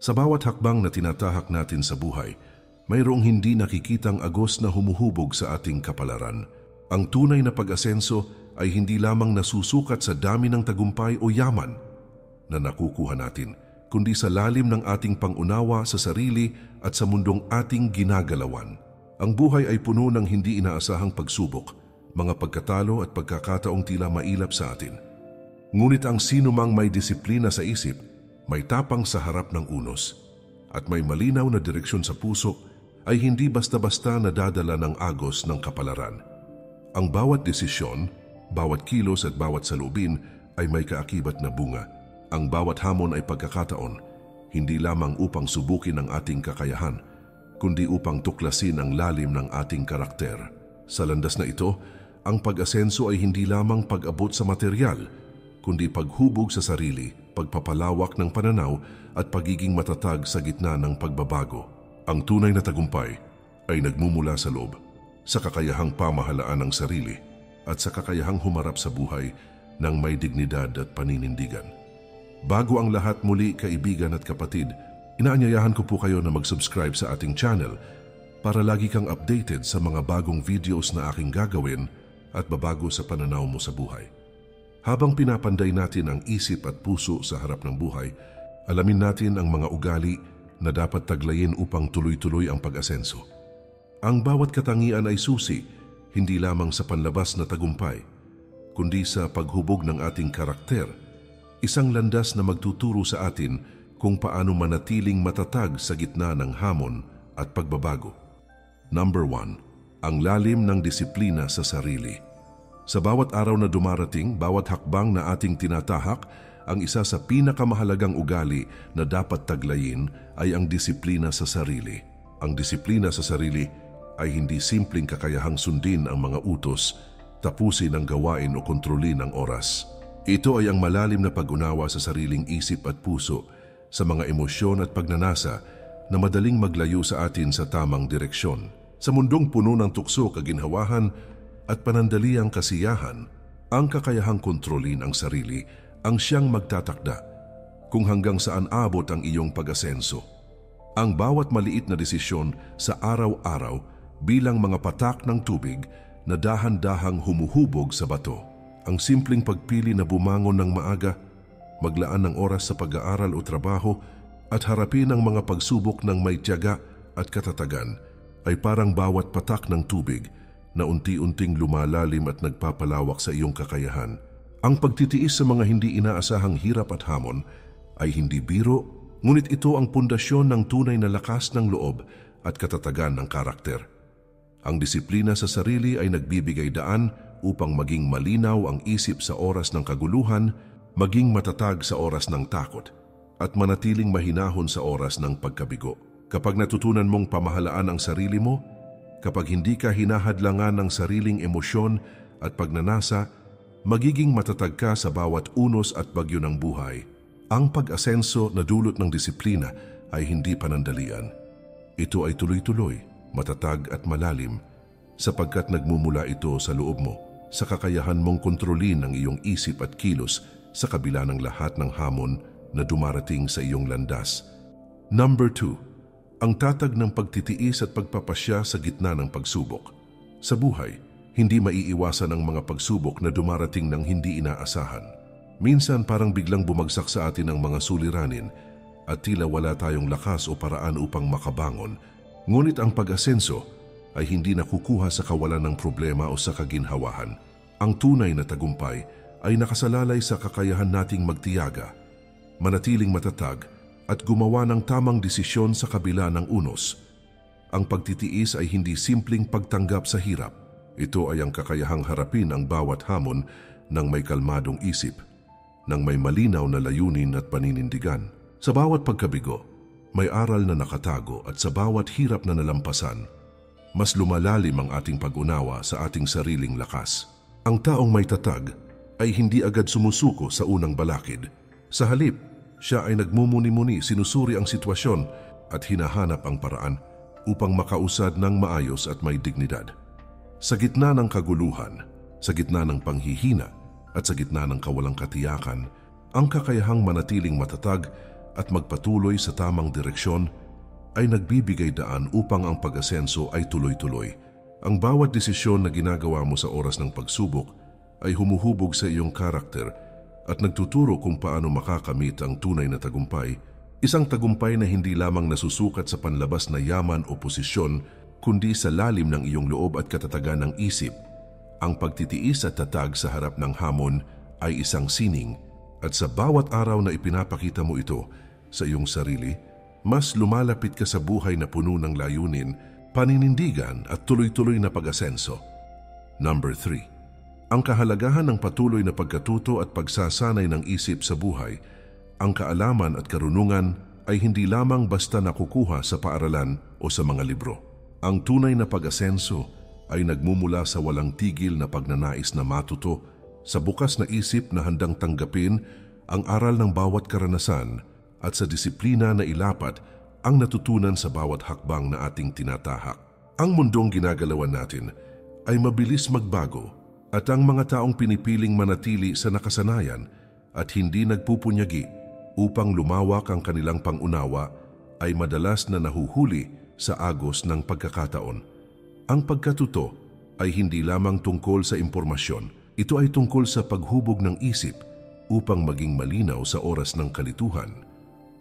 Sa bawat hakbang na tinatahak natin sa buhay, mayroong hindi nakikitang agos na humuhubog sa ating kapalaran. Ang tunay na pag-asenso ay hindi lamang nasusukat sa dami ng tagumpay o yaman na nakukuha natin, kundi sa lalim ng ating pangunawa sa sarili at sa mundong ating ginagalawan. Ang buhay ay puno ng hindi inaasahang pagsubok, mga pagkatalo at pagkakataong tila mailap sa atin. Ngunit ang sinumang may disiplina sa isip, may tapang sa harap ng unos, at may malinaw na direksyon sa puso, ay hindi basta-basta nadadala ng agos ng kapalaran. Ang bawat desisyon, bawat kilos at bawat salubin ay may kaakibat na bunga. Ang bawat hamon ay pagkakataon, hindi lamang upang subukin ang ating kakayahan, kundi upang tuklasin ang lalim ng ating karakter. Sa landas na ito, ang pag-asenso ay hindi lamang pag-abot sa material, kundi paghubog sa sarili, pagpapalawak ng pananaw at pagiging matatag sa gitna ng pagbabago. Ang tunay na tagumpay ay nagmumula sa loob, sa kakayahang pamahalaan ng sarili at sa kakayahang humarap sa buhay ng may dignidad at paninindigan. Bago ang lahat, muli kaibigan at kapatid, inaanyayahan ko po kayo na mag-subscribe sa ating channel para lagi kang updated sa mga bagong videos na aking gagawin at babago sa pananaw mo sa buhay. Habang pinapanday natin ang isip at puso sa harap ng buhay, alamin natin ang mga ugali na dapat taglayin upang tuloy-tuloy ang pag-asenso. Ang bawat katangian ay susi, hindi lamang sa panlabas na tagumpay, kundi sa paghubog ng ating karakter, isang landas na magtuturo sa atin kung paano manatiling matatag sa gitna ng hamon at pagbabago. Number 1. Ang lalim ng disiplina sa sarili. Sa bawat araw na dumarating, bawat hakbang na ating tinatahak, ang isa sa pinakamahalagang ugali na dapat taglayin ay ang disiplina sa sarili. Ang disiplina sa sarili ay hindi simpleng kakayahang sundin ang mga utos, tapusin ang gawain o kontrolin ang oras. Ito ay ang malalim na pag-unawa sa sariling isip at puso, sa mga emosyon at pagnanasa na madaling maglayo sa atin sa tamang direksyon. Sa mundong puno ng tukso, kaginhawahan at panandaliang kasiyahan, ang kakayahang kontrolin ang sarili ang siyang magtatakda kung hanggang saan abot ang iyong pag-asenso. Ang bawat maliit na desisyon sa araw-araw bilang mga patak ng tubig na dahan-dahang humuhubog sa bato. Ang simpleng pagpili na bumangon ng maaga, maglaan ng oras sa pag-aaral o trabaho at harapin ang mga pagsubok ng may tiyaga at katatagan ay parang bawat patak ng tubig na unti-unting lumalalim at nagpapalawak sa iyong kakayahan. Ang pagtitiis sa mga hindi inaasahang hirap at hamon ay hindi biro, ngunit ito ang pundasyon ng tunay na lakas ng loob at katatagan ng karakter. Ang disiplina sa sarili ay nagbibigay daan upang maging malinaw ang isip sa oras ng kaguluhan, maging matatag sa oras ng takot, at manatiling mahinahon sa oras ng pagkabigo. Kapag natutunan mong pamahalaan ang sarili mo, kapag hindi ka hinahadlangan ng sariling emosyon at pagnanasa, magiging matatag ka sa bawat unos at bagyo ng buhay. Ang pag-asenso na dulot ng disiplina ay hindi panandalian. Ito ay tuloy-tuloy, matatag at malalim, sapagkat nagmumula ito sa loob mo, sa kakayahan mong kontrolin ang iyong isip at kilos sa kabila ng lahat ng hamon na dumarating sa iyong landas. Number 2. Ang tatag ng pagtitiis at pagpapasya sa gitna ng pagsubok. Sa buhay, hindi maiiwasan ang mga pagsubok na dumarating ng hindi inaasahan. Minsan parang biglang bumagsak sa atin ang mga suliranin at tila wala tayong lakas o paraan upang makabangon. Ngunit ang pag-asenso ay hindi nakukuha sa kawalan ng problema o sa kaginhawahan. Ang tunay na tagumpay ay nakasalalay sa kakayahan nating magtiyaga, manatiling matatag, at gumawa ng tamang desisyon sa kabila ng unos. Ang pagtitiis ay hindi simpleng pagtanggap sa hirap. Ito ay ang kakayahang harapin ang bawat hamon ng may kalmadong isip, ng may malinaw na layunin at paninindigan. Sa bawat pagkabigo, may aral na nakatago at sa bawat hirap na nalampasan, mas lumalalim ang ating pag-unawa sa ating sariling lakas. Ang taong may tatag ay hindi agad sumusuko sa unang balakid. Sa halip, siya ay nagmumuni-muni, sinusuri ang sitwasyon at hinahanap ang paraan upang makausad ng maayos at may dignidad. Sa gitna ng kaguluhan, sa gitna ng panghihina at sa gitna ng kawalang katiyakan, ang kakayahang manatiling matatag at magpatuloy sa tamang direksyon ay nagbibigay daan upang ang pag-asenso ay tuloy-tuloy. Ang bawat desisyon na ginagawa mo sa oras ng pagsubok ay humuhubog sa iyong karakter at nagtuturo kung paano makakamit ang tunay na tagumpay. Isang tagumpay na hindi lamang nasusukat sa panlabas na yaman o posisyon, kundi sa lalim ng iyong loob at katatagan ng isip. Ang pagtitiis at tatag sa harap ng hamon ay isang sining, at sa bawat araw na ipinapakita mo ito sa iyong sarili, mas lumalapit ka sa buhay na puno ng layunin, paninindigan at tuloy-tuloy na pag-asenso. Number 3. Ang kahalagahan ng patuloy na pagkatuto at pagsasanay ng isip sa buhay. Ang kaalaman at karunungan ay hindi lamang basta nakukuha sa paaralan o sa mga libro. Ang tunay na pag-asenso ay nagmumula sa walang tigil na pagnanais na matuto, sa bukas na isip na handang tanggapin ang aral ng bawat karanasan at sa disiplina na ilapat ang natutunan sa bawat hakbang na ating tinatahak. Ang mundong ginagalawan natin ay mabilis magbago at ang mga taong pinipiling manatili sa nakasanayan at hindi nagpupunyagi upang lumawak ang kanilang pangunawa ay madalas na nahuhuli sa agos ng pagkakataon. Ang pagkatuto ay hindi lamang tungkol sa impormasyon, ito ay tungkol sa paghubog ng isip upang maging malinaw sa oras ng kalituhan,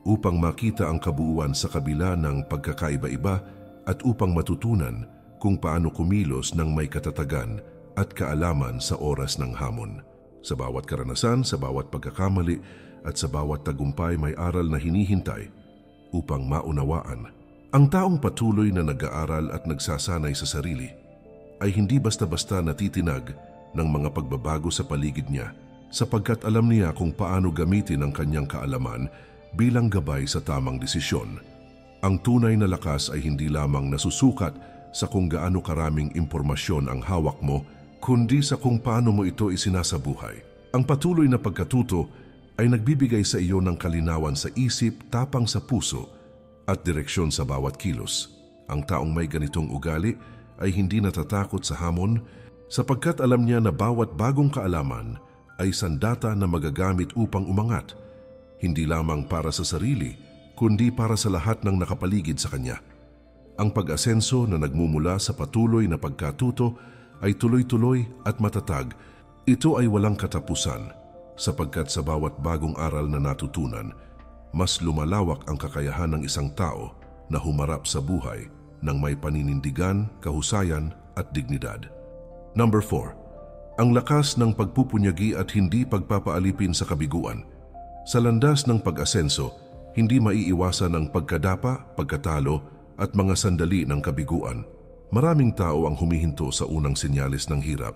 upang makita ang kabuuan sa kabila ng pagkakaiba-iba at upang matutunan kung paano kumilos ng may katatagan at kaalaman sa oras ng hamon. Sa bawat karanasan, sa bawat pagkakamali at sa bawat tagumpay may aral na hinihintay upang maunawaan. Ang taong patuloy na nag-aaral at nagsasanay sa sarili ay hindi basta-basta natitinag ng mga pagbabago sa paligid niya, sapagkat alam niya kung paano gamitin ang kanyang kaalaman bilang gabay sa tamang desisyon. Ang tunay na lakas ay hindi lamang nasusukat sa kung gaano karaming impormasyon ang hawak mo, kundi sa kung paano mo ito isinasabuhay. Ang patuloy na pagkatuto ay nagbibigay sa iyo ng kalinawan sa isip, tapang sa puso, at direksyon sa bawat kilos. Ang taong may ganitong ugali ay hindi natatakot sa hamon, sapagkat alam niya na bawat bagong kaalaman ay sandata na magagamit upang umangat, hindi lamang para sa sarili, kundi para sa lahat ng nakapaligid sa kanya. Ang pag-asenso na nagmumula sa patuloy na pagkatuto ay tuloy-tuloy at matatag. Ito ay walang katapusan, sapagkat sa bawat bagong aral na natutunan, mas lumalawak ang kakayahan ng isang tao na humarap sa buhay ng may paninindigan, kahusayan at dignidad. Number 4. Ang lakas ng pagpupunyagi at hindi pagpapaalipin sa kabiguan. Sa landas ng pag-asenso, hindi maiiwasan ang pagkadapa, pagkatalo at mga sandali ng kabiguan. Maraming tao ang humihinto sa unang senyales ng hirap.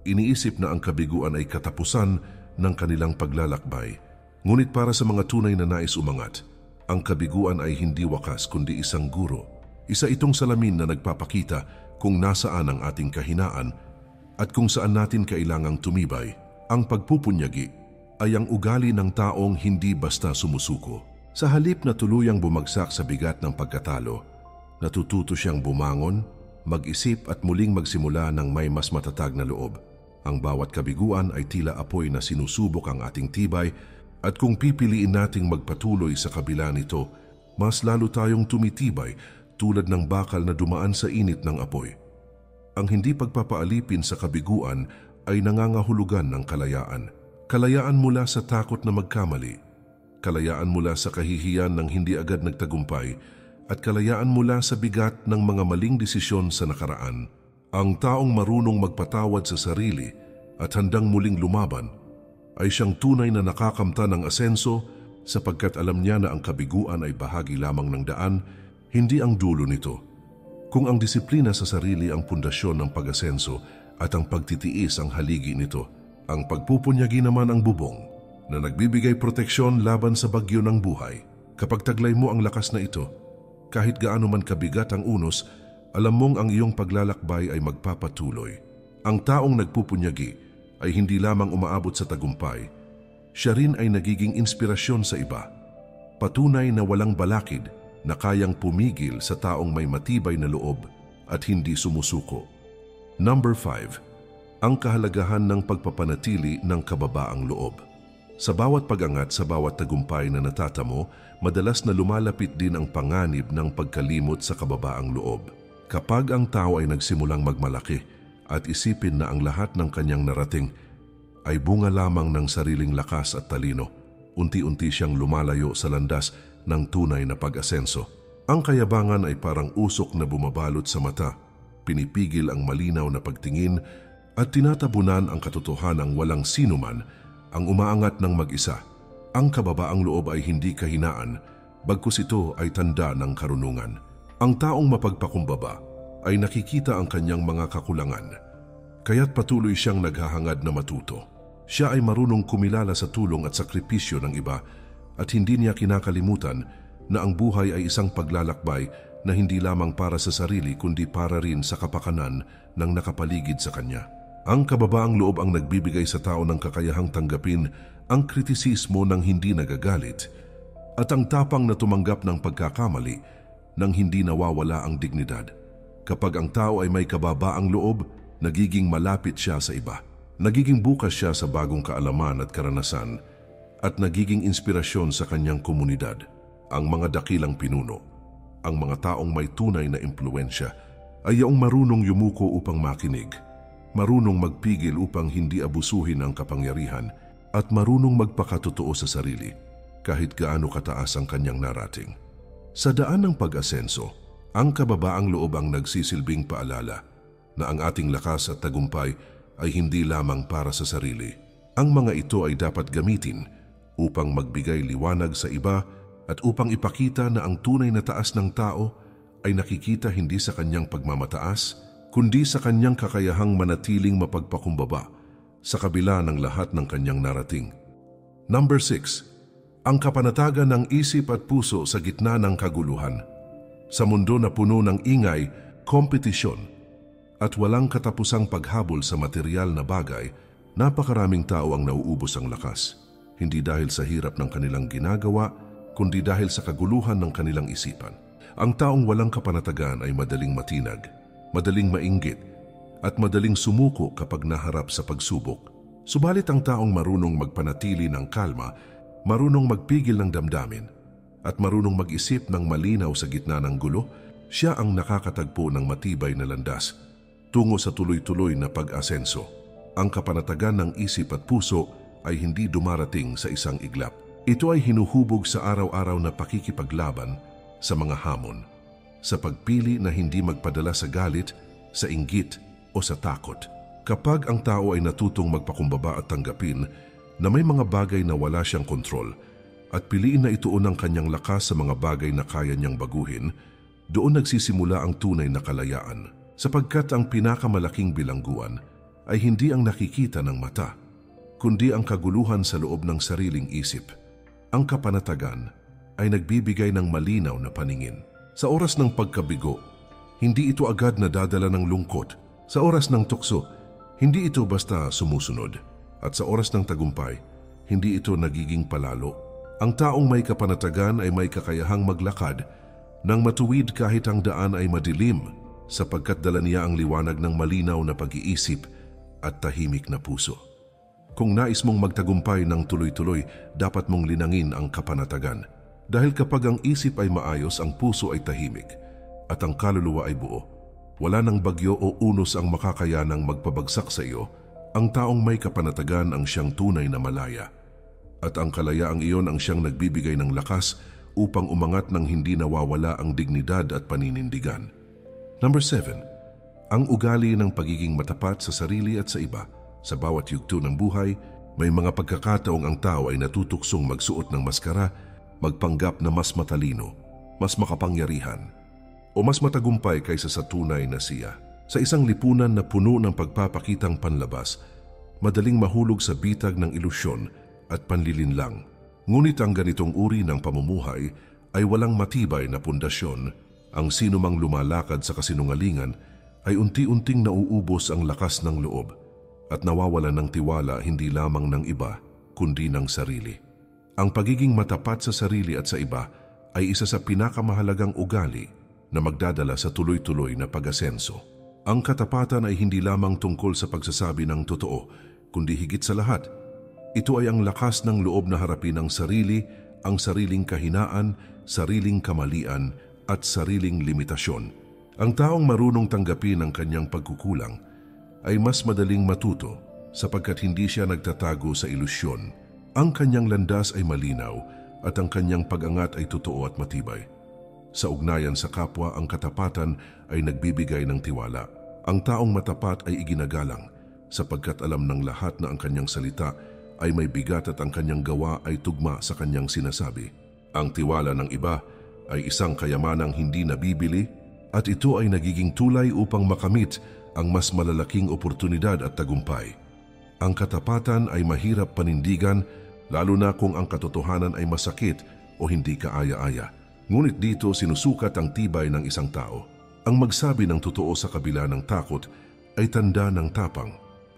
Iniisip na ang kabiguan ay katapusan ng kanilang paglalakbay. Ngunit para sa mga tunay na nais umangat, ang kabiguan ay hindi wakas kundi isang guro. Isa itong salamin na nagpapakita kung nasaan ang ating kahinaan at kung saan natin kailangang tumibay. Ang pagpupunyagi ay ang ugali ng taong hindi basta sumusuko. Sa halip na tuluyang bumagsak sa bigat ng pagkatalo, natututo siyang bumangon, mag-isip at muling magsimula ng may mas matatag na loob. Ang bawat kabiguan ay tila apoy na sinusubok ang ating tibay, at kung pipiliin nating magpatuloy sa kabila nito, mas lalo tayong tumitibay tulad ng bakal na dumaan sa init ng apoy. Ang hindi pagpapaalipin sa kabiguan ay nangangahulugan ng kalayaan. Kalayaan mula sa takot na magkamali, kalayaan mula sa kahihiyan ng hindi agad nagtagumpay, at kalayaan mula sa bigat ng mga maling desisyon sa nakaraan. Ang taong marunong magpatawad sa sarili at handang muling lumaban ay siyang tunay na nakakamtan ng asenso, sapagkat alam niya na ang kabiguan ay bahagi lamang ng daan, hindi ang dulo nito. Kung ang disiplina sa sarili ang pundasyon ng pag-asenso at ang pagtitiis ang haligi nito, ang pagpupunyagi naman ang bubong na nagbibigay proteksyon laban sa bagyo ng buhay. Kapag taglay mo ang lakas na ito, kahit gaano man kabigat ang unos, alam mong ang iyong paglalakbay ay magpapatuloy. Ang taong nagpupunyagi ay hindi lamang umaabot sa tagumpay, siya rin ay nagiging inspirasyon sa iba. Patunay na walang balakid na kayang pumigil sa taong may matibay na loob at hindi sumusuko. Number 5. Ang kahalagahan ng pagpapanatili ng kababaang loob. Sa bawat pag-angat, sa bawat tagumpay na natatamo, madalas na lumalapit din ang panganib ng pagkalimot sa kababaang loob. Kapag ang tao ay nagsimulang magmalaki at isipin na ang lahat ng kanyang narating ay bunga lamang ng sariling lakas at talino, unti-unti siyang lumalayo sa landas ng tunay na pag-asenso. Ang kayabangan ay parang usok na bumabalot sa mata, pinipigil ang malinaw na pagtingin at tinatabunan ang katotohanang walang sinuman ang umaangat ng mag-isa. Ang kababaang loob ay hindi kahinaan, bagkus ito ay tanda ng karunungan. Ang taong mapagpakumbaba ay nakikita ang kanyang mga kakulangan, kaya't patuloy siyang naghahangad na matuto. Siya ay marunong kumilala sa tulong at sakripisyo ng iba at hindi niya kinakalimutan na ang buhay ay isang paglalakbay na hindi lamang para sa sarili kundi para rin sa kapakanan ng nakapaligid sa kanya. Ang kababaang loob ang nagbibigay sa tao ng kakayahang tanggapin ang kritisismo ng hindi nagagalit at ang tapang na tumanggap ng pagkakamali nang hindi nawawala ang dignidad. Kapag ang tao ay may kababaang loob, nagiging malapit siya sa iba. Nagiging bukas siya sa bagong kaalaman at karanasan at nagiging inspirasyon sa kanyang komunidad. Ang mga dakilang pinuno, ang mga taong may tunay na impluwensya ay yaong marunong yumuko upang makinig, marunong magpigil upang hindi abusuhin ang kapangyarihan at marunong magpakatotoo sa sarili kahit gaano kataas ang kanyang narating. Sa daan ng pag-asenso, ang kababaang loob ang nagsisilbing paalala na ang ating lakas at tagumpay ay hindi lamang para sa sarili. Ang mga ito ay dapat gamitin upang magbigay liwanag sa iba at upang ipakita na ang tunay na taas ng tao ay nakikita hindi sa kanyang pagmamataas, kundi sa kanyang kakayahang manatiling mapagpakumbaba sa kabila ng lahat ng kanyang narating. Number 6. Ang kapanatagan ng isip at puso sa gitna ng kaguluhan. Sa mundo na puno ng ingay, kompetisyon, at walang katapusang paghabol sa material na bagay, napakaraming tao ang nauubos ang lakas. Hindi dahil sa hirap ng kanilang ginagawa, kundi dahil sa kaguluhan ng kanilang isipan. Ang taong walang kapanatagan ay madaling matinag, madaling mainggit, at madaling sumuko kapag naharap sa pagsubok. Subalit ang taong marunong magpanatili ng kalma, marunong magpigil ng damdamin, at marunong mag-isip ng malinaw sa gitna ng gulo, siya ang nakakatagpo ng matibay na landas tungo sa tuloy-tuloy na pag-asenso. Ang kapanatagan ng isip at puso ay hindi dumarating sa isang iglap. Ito ay hinuhubog sa araw-araw na pakikipaglaban sa mga hamon, sa pagpili na hindi magpadala sa galit, sa inggit o sa takot. Kapag ang tao ay natutong magpakumbaba at tanggapin na may mga bagay na wala siyang kontrol at piliin na ituon ang kanyang lakas sa mga bagay na kaya niyang baguhin, doon nagsisimula ang tunay na kalayaan. Sapagkat ang pinakamalaking bilangguan ay hindi ang nakikita ng mata, kundi ang kaguluhan sa loob ng sariling isip. Ang kapanatagan ay nagbibigay ng malinaw na paningin. Sa oras ng pagkabigo, hindi ito agad nadadala ng lungkot. Sa oras ng tukso, hindi ito basta sumusunod. At sa oras ng tagumpay, hindi ito nagiging palalo. Ang taong may kapanatagan ay may kakayahang maglakad nang matuwid kahit ang daan ay madilim, sapagkat dala niya ang liwanag ng malinaw na pag-iisip at tahimik na puso. Kung nais mong magtagumpay ng tuloy-tuloy, dapat mong linangin ang kapanatagan. Dahil kapag ang isip ay maayos, ang puso ay tahimik at ang kaluluwa ay buo. Wala nang bagyo o unos ang makakayanang magpabagsak sa iyo. Ang taong may kapanatagan ang siyang tunay na malaya. At ang kalayaang iyon ang siyang nagbibigay ng lakas upang umangat ng hindi nawawala ang dignidad at paninindigan. Number 7. Ang ugali ng pagiging matapat sa sarili at sa iba. Sa bawat yugto ng buhay, may mga pagkakataong ang tao ay natutuksong magsuot ng maskara, magpanggap na mas matalino, mas makapangyarihan, o mas matagumpay kaysa sa tunay na siya. Sa isang lipunan na puno ng pagpapakitang panlabas, madaling mahulog sa bitag ng ilusyon at panlilinlang. Ngunit ang ganitong uri ng pamumuhay ay walang matibay na pundasyon. Ang sinumang lumalakad sa kasinungalingan ay unti-unting nauubos ang lakas ng loob at nawawalan ng tiwala hindi lamang ng iba kundi ng sarili. Ang pagiging matapat sa sarili at sa iba ay isa sa pinakamahalagang ugali na magdadala sa tuloy-tuloy na pag-asenso. Ang katapatan ay hindi lamang tungkol sa pagsasabi ng totoo, kundi higit sa lahat Ito ay ang lakas ng loob na harapin ang sarili, ang sariling kahinaan, sariling kamalian at sariling limitasyon. Ang taong marunong tanggapin ang kanyang pagkukulang ay mas madaling matuto sapagkat hindi siya nagtatago sa ilusyon. Ang kanyang landas ay malinaw at ang kanyang pag-angat ay totoo at matibay. Sa ugnayan sa kapwa, ang katapatan ay nagbibigay ng tiwala. Ang taong matapat ay iginagalang sapagkat alam ng lahat na ang kanyang salita ay may bigat at ang kanyang gawa ay tugma sa kanyang sinasabi. Ang tiwala ng iba ay isang kayamanang hindi nabibili at ito ay nagiging tulay upang makamit ang mas malalaking oportunidad at tagumpay. Ang katapatan ay mahirap panindigan lalo na kung ang katotohanan ay masakit o hindi kaaya-aya. Ngunit dito sinusukat ang tibay ng isang tao. Ang magsabi ng totoo sa kabila ng takot ay tanda ng tapang.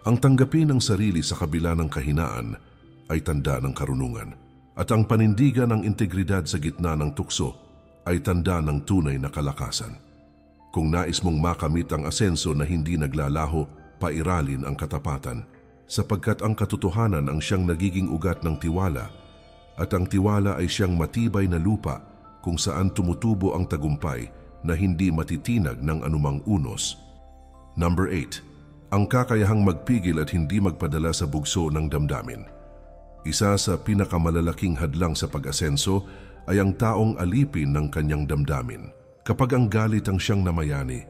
Ang tanggapin ng sarili sa kabila ng kahinaan ay tanda ng karunungan. At ang panindigan ng integridad sa gitna ng tukso ay tanda ng tunay na kalakasan. Kung nais mong makamit ang asenso na hindi naglalaho, pairalin ang katapatan, sapagkat ang katotohanan ang siyang nagiging ugat ng tiwala, at ang tiwala ay siyang matibay na lupa kung saan tumutubo ang tagumpay na hindi matitinag ng anumang unos. Number 8. Ang kakayahang magpigil at hindi magpadala sa bugso ng damdamin. Isa sa pinakamalalaking hadlang sa pag-asenso ay ang taong alipin ng kanyang damdamin. Kapag ang galit ang siyang namayani,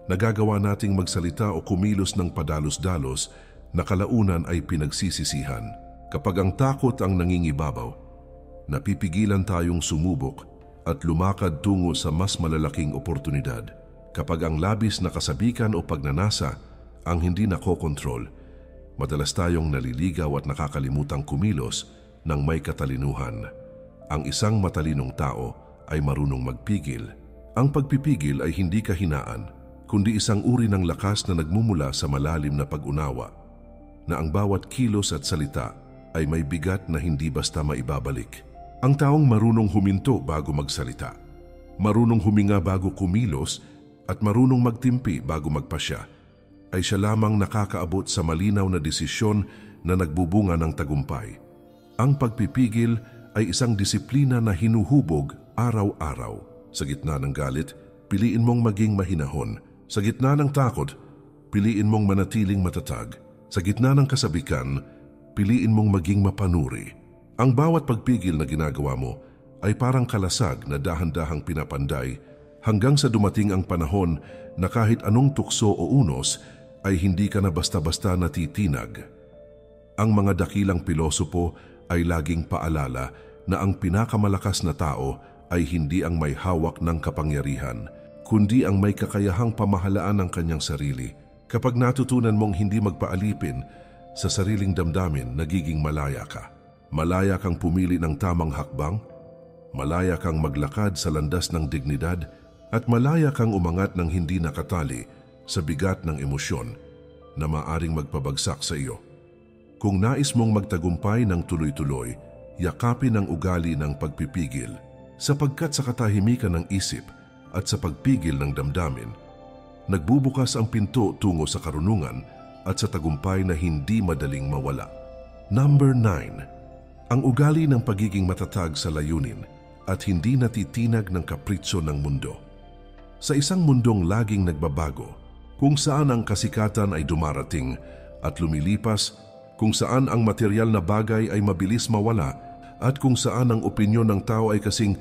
nagagawa nating magsalita o kumilos ng padalos-dalos na kalaunan ay pinagsisisihan. Kapag ang takot ang nangingibabaw, napipigilan tayong sumubok at lumakad tungo sa mas malalaking oportunidad. Kapag ang labis na kasabikan o pagnanasa ang hindi nakokontrol, madalas tayong naliligaw at nakakalimutang kumilos ng may katalinuhan. Ang isang matalinong tao ay marunong magpigil. Ang pagpipigil ay hindi kahinaan, kundi isang uri ng lakas na nagmumula sa malalim na pag-unawa, na ang bawat kilos at salita ay may bigat na hindi basta maibabalik. Ang taong marunong huminto bago magsalita, marunong huminga bago kumilos, at marunong magtimpi bago magpasya, ay siya lamang nakakaabot sa malinaw na desisyon na nagbubunga ng tagumpay. Ang pagpipigil ay isang disiplina na hinuhubog araw-araw. Sa gitna ng galit, piliin mong maging mahinahon. Sa gitna ng takot, piliin mong manatiling matatag. Sa gitna ng kasabikan, piliin mong maging mapanuri. Ang bawat pagpigil na ginagawa mo ay parang kalasag na dahan-dahang pinapanday hanggang sa dumating ang panahon na kahit anong tukso o unos ay hindi ka na basta-basta natitinag. Ang mga dakilang pilosopo ay laging paalala na ang pinakamalakas na tao ay hindi ang may hawak ng kapangyarihan, kundi ang may kakayahang pamahalaan ng kanyang sarili. Kapag natutunan mong hindi magpaalipin sa sariling damdamin, nagiging malaya ka. Malaya kang pumili ng tamang hakbang, malaya kang maglakad sa landas ng dignidad, at malaya kang umangat ng hindi nakatali sa bigat ng emosyon na maaring magpabagsak sa iyo. Kung nais mong magtagumpay ng tuloy-tuloy, yakapin ang ugali ng pagpipigil, sapagkat sa katahimikan ng isip at sa pagpigil ng damdamin, nagbubukas ang pinto tungo sa karunungan at sa tagumpay na hindi madaling mawala. Number 9. Ang ugali ng pagiging matatag sa layunin at hindi natitinag ng kapritso ng mundo. Sa isang mundong laging nagbabago, kung saan ang kasikatan ay dumarating at lumilipas, kung saan ang material na bagay ay mabilis mawala, at kung saan ang opinyon ng tao ay kasing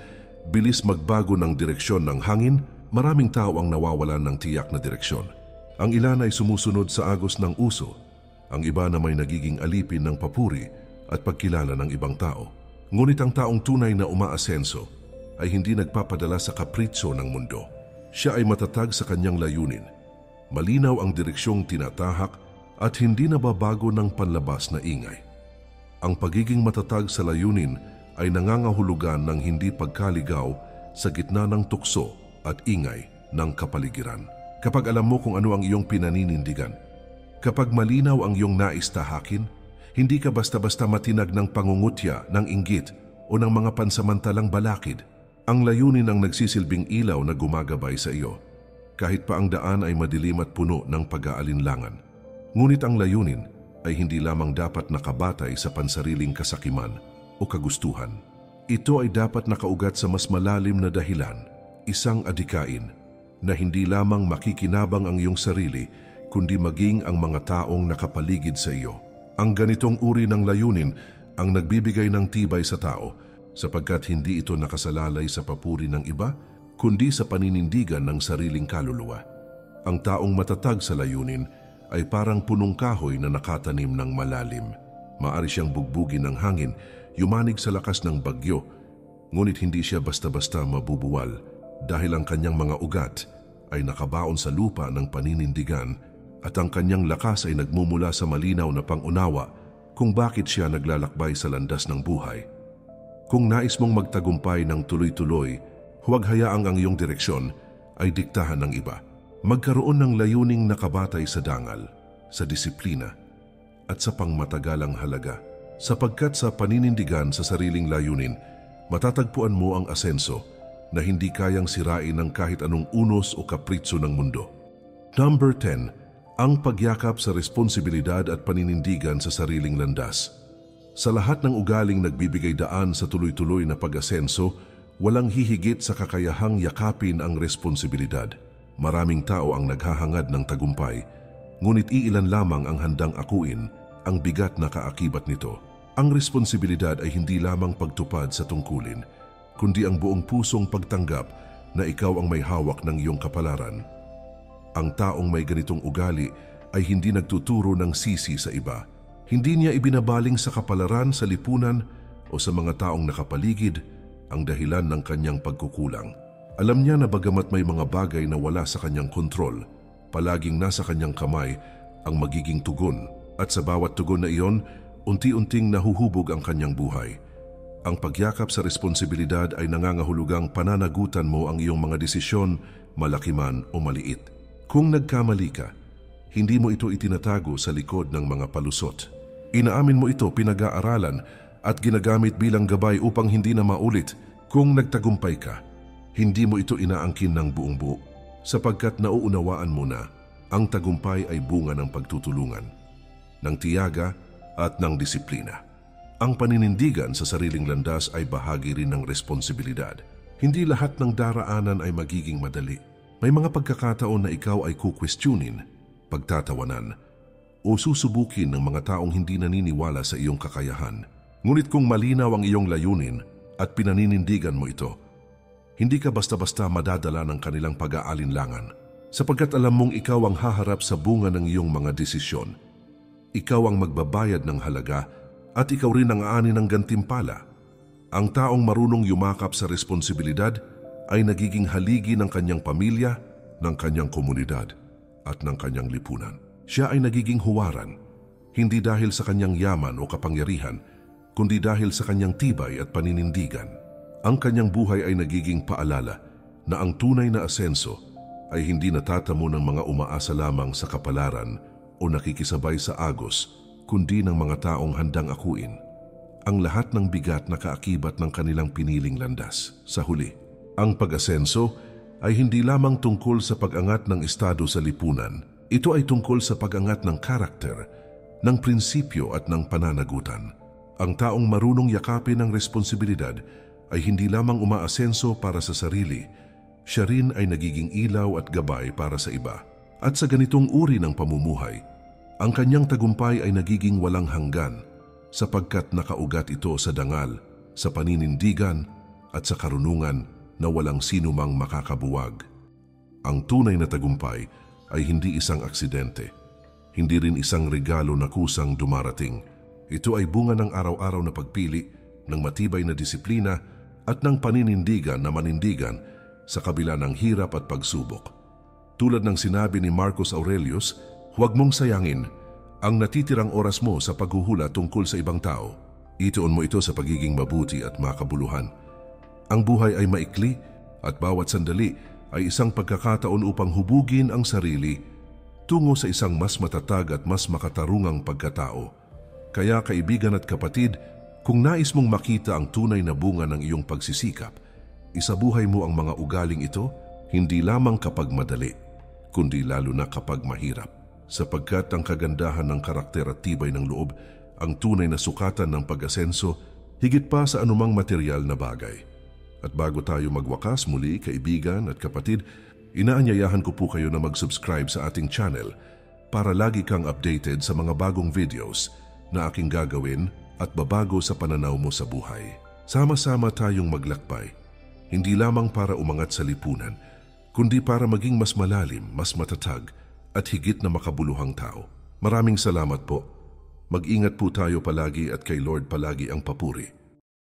bilis magbago ng direksyon ng hangin, maraming tao ang nawawalan ng tiyak na direksyon. Ang ilan ay sumusunod sa agos ng uso, ang iba na may nagiging alipin ng papuri at pagkilala ng ibang tao. Ngunit ang taong tunay na umaasenso ay hindi nagpapadala sa kapritso ng mundo. Siya ay matatag sa kanyang layunin. Malinaw ang direksyong tinatahak at hindi nababago ng panlabas na ingay. Ang pagiging matatag sa layunin ay nangangahulugan ng hindi pagkaligaw sa gitna ng tukso at ingay ng kapaligiran. Kapag alam mo kung ano ang iyong pinaninindigan, kapag malinaw ang iyong nais tahakin, hindi ka basta-basta matinag ng pangungutya, ng inggit o ng mga pansamantalang balakid. Ang layunin ang nagsisilbing ilaw na gumagabay sa iyo, kahit pa ang daan ay madilim at puno ng pag-aalinlangan. Ngunit ang layunin ay hindi lamang dapat nakabatay sa pansariling kasakiman o kagustuhan. Ito ay dapat nakaugat sa mas malalim na dahilan, isang adikain na hindi lamang makikinabang ang iyong sarili, kundi maging ang mga taong nakapaligid sa iyo. Ang ganitong uri ng layunin ang nagbibigay ng tibay sa tao, sapagkat hindi ito nakasalalay sa papuri ng iba, kundi sa paninindigan ng sariling kaluluwa. Ang taong matatag sa layunin ay parang punong kahoy na nakatanim ng malalim. Maaari siyang bugbugin ng hangin, yumanig sa lakas ng bagyo, ngunit hindi siya basta-basta mabubuwal dahil ang kanyang mga ugat ay nakabaon sa lupa ng paninindigan at ang kanyang lakas ay nagmumula sa malinaw na pangunawa kung bakit siya naglalakbay sa landas ng buhay. Kung nais mong magtagumpay ng tuloy-tuloy, huwag hayaang ang iyong direksyon ay diktahan ng iba. Magkaroon ng layuning nakabatay sa dangal, sa disiplina, at sa pangmatagalang halaga. Sapagkat sa paninindigan sa sariling layunin, matatagpuan mo ang asenso na hindi kayang sirain ng kahit anong unos o kapritso ng mundo. Number 10. Ang pagyakap sa responsibilidad at paninindigan sa sariling landas. Sa lahat ng ugaling nagbibigay daan sa tuloy-tuloy na pag-asenso, walang hihigit sa kakayahang yakapin ang responsibilidad. Maraming tao ang naghahangad ng tagumpay, ngunit iilan lamang ang handang akuin ang bigat na kaakibat nito. Ang responsibilidad ay hindi lamang pagtupad sa tungkulin, kundi ang buong pusong pagtanggap na ikaw ang may hawak ng iyong kapalaran. Ang taong may ganitong ugali ay hindi nagtuturo ng sisi sa iba. Hindi niya ibinabaling sa kapalaran, sa lipunan o sa mga taong nakapaligid ang dahilan ng kanyang pagkukulang. Alam niya na bagamat may mga bagay na wala sa kanyang kontrol, palaging nasa kanyang kamay ang magiging tugon, at sa bawat tugon na iyon, unti-unting nahuhubog ang kanyang buhay. Ang pagyakap sa responsibilidad ay nangangahulugang pananagutan mo ang iyong mga desisyon, malaki man o maliit. Kung nagkamali ka, hindi mo ito itinatago sa likod ng mga palusot. Inaamin mo ito, pinag-aaralan at ginagamit bilang gabay upang hindi na maulit. Kung nagtagumpay ka, hindi mo ito inaangkin ng buong buo, sapagkat nauunawaan mo na ang tagumpay ay bunga ng pagtutulungan, ng tiyaga at ng disiplina. Ang paninindigan sa sariling landas ay bahagi rin ng responsibilidad. Hindi lahat ng daraanan ay magiging madali. May mga pagkakataon na ikaw ay kukwestiyonin, pagtatawanan, o susubukin ng mga taong hindi naniniwala sa iyong kakayahan. Ngunit kung malinaw ang iyong layunin at pinaninindigan mo ito, hindi ka basta-basta madadala ng kanilang pag-aalinlangan, sapagkat alam mong ikaw ang haharap sa bunga ng iyong mga desisyon. Ikaw ang magbabayad ng halaga at ikaw rin ang aani ng gantimpala. Ang taong marunong yumakap sa responsibilidad ay nagiging haligi ng kanyang pamilya, ng kanyang komunidad, at ng kanyang lipunan. Siya ay nagiging huwaran, hindi dahil sa kanyang yaman o kapangyarihan, kundi dahil sa kanyang tibay at paninindigan. Ang kanyang buhay ay nagiging paalala na ang tunay na asenso ay hindi natatamo ng mga umaasa lamang sa kapalaran o nakikisabay sa agos, kundi ng mga taong handang akuin ang lahat ng bigat na kaakibat ng kanilang piniling landas. Sa huli, ang pag-asenso ay hindi lamang tungkol sa pag-angat ng estado sa lipunan. Ito ay tungkol sa pag-angat ng karakter, ng prinsipyo at ng pananagutan. Ang taong marunong yakapin ang responsibilidad ay hindi lamang umaasenso para sa sarili, siya rin ay nagiging ilaw at gabay para sa iba. At sa ganitong uri ng pamumuhay, ang kanyang tagumpay ay nagiging walang hanggan sapagkat nakaugat ito sa dangal, sa paninindigan at sa karunungan na walang sino mang makakabuwag. Ang tunay na tagumpay ay hindi isang aksidente, hindi rin isang regalo na kusang dumarating. Ito ay bunga ng araw-araw na pagpili, ng matibay na disiplina at ng paninindigan na manindigan sa kabila ng hirap at pagsubok. Tulad ng sinabi ni Marcus Aurelius, huwag mong sayangin ang natitirang oras mo sa paghuhula tungkol sa ibang tao. Ituon mo ito sa pagiging mabuti at makabuluhan. Ang buhay ay maikli at bawat sandali ay isang pagkakataon upang hubugin ang sarili tungo sa isang mas matatag at mas makatarungang pagkatao. Kaya kaibigan at kapatid, kung nais mong makita ang tunay na bunga ng iyong pagsisikap, isabuhay mo ang mga ugaling ito hindi lamang kapag madali, kundi lalo na kapag mahirap. sapagkat ang kagandahan ng karakter at tibay ng loob ang tunay na sukatan ng pag-asenso higit pa sa anumang material na bagay. At bago tayo magwakas muli, kaibigan at kapatid, inaanyayahan ko po kayo na mag-subscribe sa ating channel para lagi kang updated sa mga bagong videos na aking gagawin at babago sa pananaw mo sa buhay. Sama-sama tayong maglakbay, hindi lamang para umangat sa lipunan, kundi para maging mas malalim, mas matatag at higit na makabuluhang tao. Maraming salamat po. Mag-ingat po tayo palagi at kay Lord palagi ang papuri.